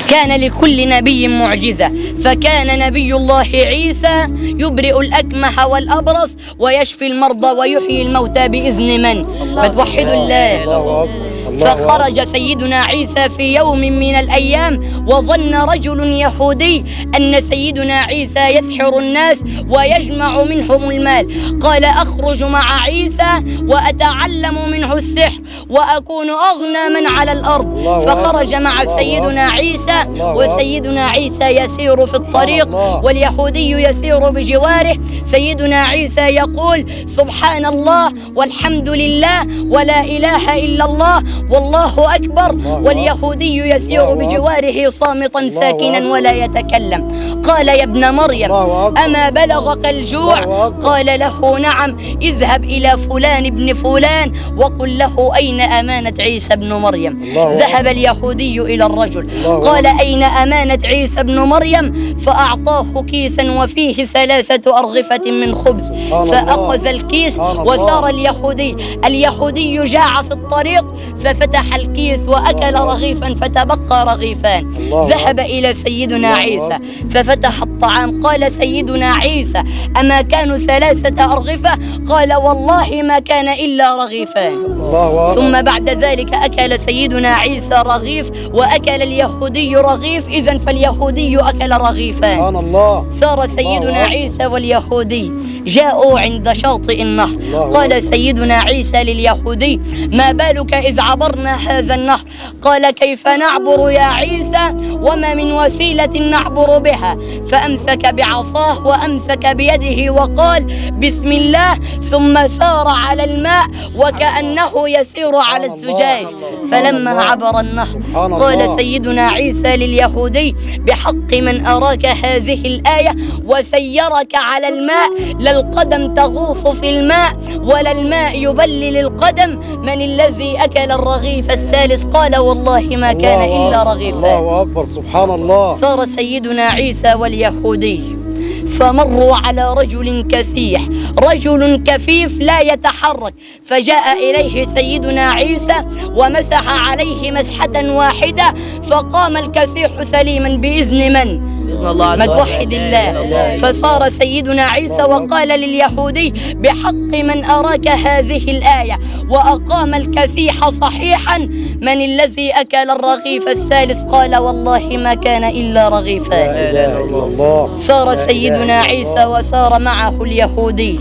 كان لكل نبي معجزة، فكان نبي الله عيسى يبرئ الأكمح والأبرص ويشفي المرضى ويحيي الموتى بإذن من؟ فتوحدوا الله. فخرج سيدنا عيسى في يوم من الأيام وظن رجل يهودي أن سيدنا عيسى يسحر الناس ويجمع منهم المال، قال أخرج مع عيسى وأتعلم منه السحر وأكون أغنى من على الأرض. فخرج مع سيدنا عيسى، وسيدنا عيسى يسير في الطريق واليهودي يسير بجواره. سيدنا عيسى يقول سبحان الله والحمد لله ولا إله إلا الله والله أكبر، واليهودي يسير بجواره صامتا ساكنا ولا يتكلم. قال يا ابن مريم أما بلغك الجوع؟ قال له نعم، اذهب إلى فلان ابن فلان وقل له أين أمانة عيسى ابن مريم. ذهب اليهودي إلى الرجل قال أين أمانة عيسى ابن مريم؟ فأعطاه كيسا وفيه 3 أرغفة من خبز، فأخذ الكيس وسار اليهودي جاع في الطريق ففتح الكيس وأكل رغيفا فتبقى رغيفان. ذهب إلى سيدنا عيسى ففتح الطعام، قال سيدنا عيسى أما كانوا 3 أرغفة؟ قال والله ما كان إلا رغيفان. ثم بعد ذلك أكل سيدنا عيسى رغيف وأكل اليهودي رغيف، إذن فاليهودي أكل رغيفان. سار سيدنا عيسى واليهودي جاءوا عند شاطئ النهر، قال سيدنا عيسى لليهودي ما بالك إذ عبرنا هذا النهر؟ قال كيف نعبر يا عيسى وما من وسيلة نعبر بها؟ فأمسك بعصاه وأمسك بيده وقال بسم الله، ثم سار على الماء وكأنه يسير على الزجاج. فلما عبر النهر قال سيدنا عيسى لليهودي بحق من أراك هذه الآية وسيرك على الماء، لا القدم تغوص في الماء ولا الماء يبلل القدم، من الذي أكل الرغيف الثالث؟ قال والله ما كان إلا رغيفان. الله أكبر سبحان الله. صار سيدنا عيسى واليهودي فمروا على رجل كسيح، رجل كفيف لا يتحرك، فجاء إليه سيدنا عيسى ومسح عليه مسحة واحدة فقام الكسيح سليما بإذن من؟ ما توحد الله. فصار سيدنا عيسى وقال لليهودي بحق من أراك هذه الآية وأقام الكسيح صحيحا، من الذي أكل الرغيف الثالث؟ قال والله ما كان إلا رغيفان. صار سيدنا عيسى وسار معه اليهودي،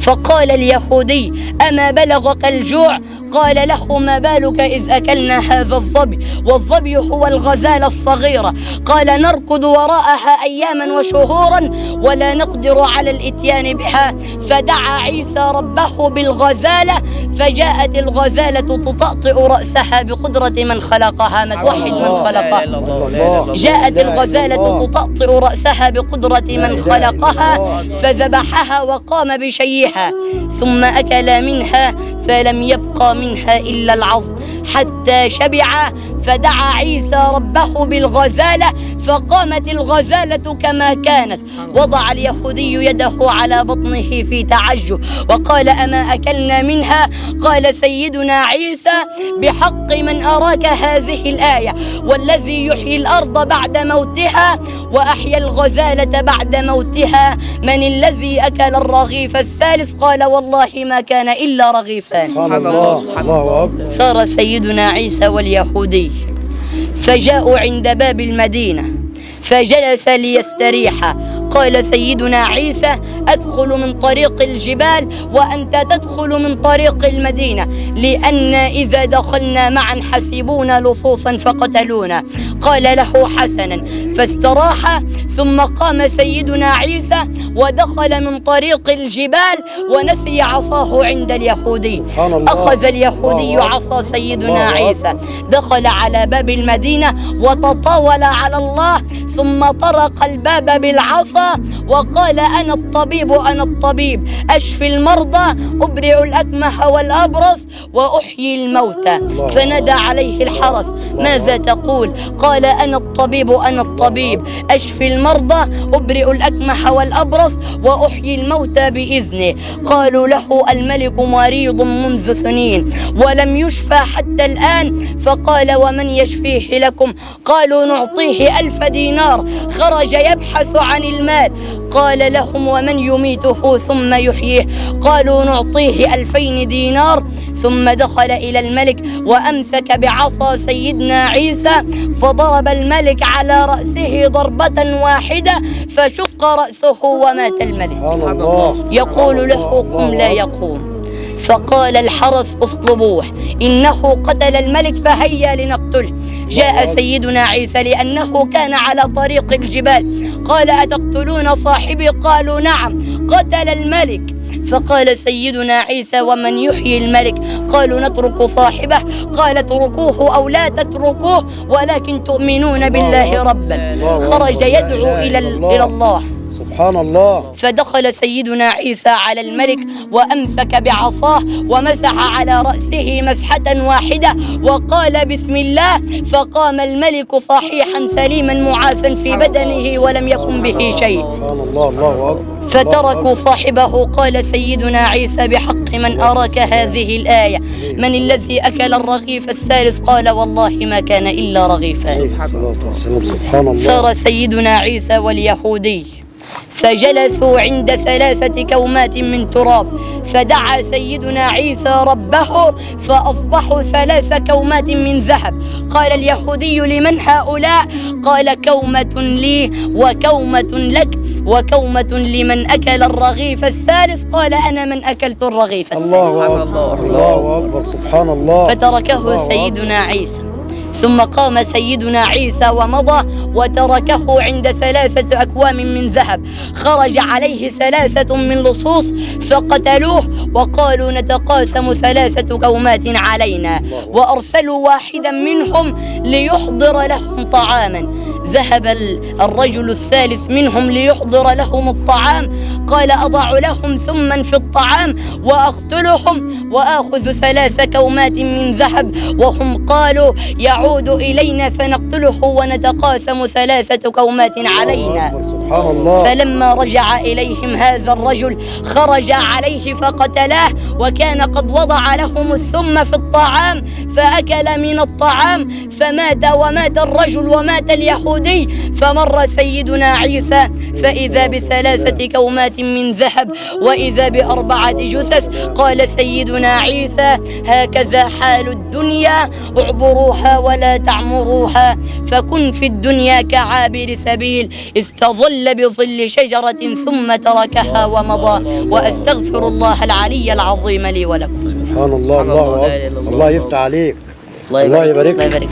فقال اليهودي أما بلغك الجوع؟ قال له ما بالك إذ أكلنا هذا الظبي، والظبي هو الغزالة الصغيرة. قال نركض وراءها أياما وشهورا ولا نقدر على الإتيان بها. فدعا عيسى ربه بالغزالة فجاءت الغزالة تطأطئ رأسها بقدرة من خلقها. ما توحد من خلقها. جاءت الغزالة تطأطئ رأسها بقدرة من خلقها فذبحها وقام بشيها، ثم أكل منها فلم يبقى منها إلا العظم حتى شبع. فدعا عيسى ربه بالغزالة فقامت الغزالة كما كانت. وضع اليهودي يده على بطنه في تعجب وقال أما أكلنا منها؟ قال سيدنا عيسى بحق من أراك هذه الآية والذي يحيي الأرض بعد موتها وأحيا الغزالة بعد موتها، من الذي أكل الرغيف الثالث؟ قال والله ما كان إلا رغيفان. صار سيدنا عيسى واليهودي فجاءوا عند باب المدينة فجلس ليستريح. قال سيدنا عيسى أدخل من طريق الجبال وأنت تدخل من طريق المدينة، لأن إذا دخلنا معا حسبونا لصوصا فقتلونا. قال له حسنا، فاستراح. ثم قام سيدنا عيسى ودخل من طريق الجبال ونسي عصاه عند اليهودي. أخذ اليهودي عصا سيدنا عيسى، دخل على باب المدينة وتطاول على الله ثم طرق الباب بالعصا المرضى وقال أنا الطبيب أنا الطبيب، أشفي المرضى، أبرئ الأكمح والأبرص، وأحيي الموتى. فنادى عليه الحرس ماذا تقول؟ قال أنا الطبيب أنا الطبيب، أشفي المرضى، أبرئ الأكمح والأبرص، وأحيي الموتى بإذنه. قالوا له الملك مريض منذ سنين ولم يشفى حتى الآن. فقال ومن يشفيه لكم؟ قالوا نعطيه 1000 دينار. خرج يبحث عن المال. قال لهم ومن يميته ثم يحييه؟ قالوا نعطيه 2000 دينار. ثم دخل إلى الملك وأمسك بعصا سيدنا عيسى فضرب الملك على رأسه ضربة واحدة فشق رأسه ومات الملك. يقول له قم لا يقوم. فقال الحرس اصلبوه إنه قتل الملك فهيا لنقتله. جاء سيدنا عيسى لأنه كان على طريق الجبال. قال أتقتلون صاحبي؟ قالوا نعم قتل الملك. فقال سيدنا عيسى ومن يحيي الملك؟ قالوا نترك صاحبه. قال اتركوه أو لا تتركوه ولكن تؤمنون بالله ربا. خرج يدعو إلى الله. سبحان الله. فدخل سيدنا عيسى على الملك وأمسك بعصاه ومسح على رأسه مسحة واحدة وقال بسم الله. فقام الملك صحيحا سليما معافا في بدنه ولم يكن به شيء. فتركوا صاحبه. قال سيدنا عيسى بحق من أراك هذه الآية من الذي أكل الرغيف الثالث؟ قال والله ما كان إلا رغيفان. سار سيدنا عيسى واليهودي فجلسوا عند 3 كومات من تراب. فدعا سيدنا عيسى ربه فأصبحوا 3 كومات من ذهب. قال اليهودي لمن هؤلاء؟ قال كومة لي وكومة لك وكومة لمن أكل الرغيف الثالث. قال أنا من أكلت الرغيف الثالث. الله أكبر. سبحان الله. فتركه سيدنا عيسى. ثم قام سيدنا عيسى ومضى وتركه عند 3 أكوام من ذهب. خرج عليه 3 من لصوص فقتلوه وقالوا نتقاسم 3 كومات علينا. وأرسلوا واحدا منهم ليحضر لهم طعاما. ذهب الرجل الثالث منهم ليحضر لهم الطعام. قال أضع لهم ثما في الطعام وأقتلهم وآخذ 3 كومات من ذهب. وهم قالوا يعود إلينا فنقتله ونتقاسم 3 كومات علينا. سبحان الله. فلما رجع إليهم هذا الرجل خرج عليه فقتلاه وكان قد وضع لهم السم في الطعام فأكل من الطعام فمات ومات الرجل ومات اليهودي. فمر سيدنا عيسى فإذا ب3 كومات من ذهب وإذا ب4 جثث. قال سيدنا عيسى هكذا حال الدنيا اعبروها ولا تعمروها فكن في الدنيا كعابر سبيل استظل بظل شجرة ثم تركها ومضى. وأستغفر الله العلي العظيم لي ولكم. سبحان الله. الله يفتح عليك. الله يبارك.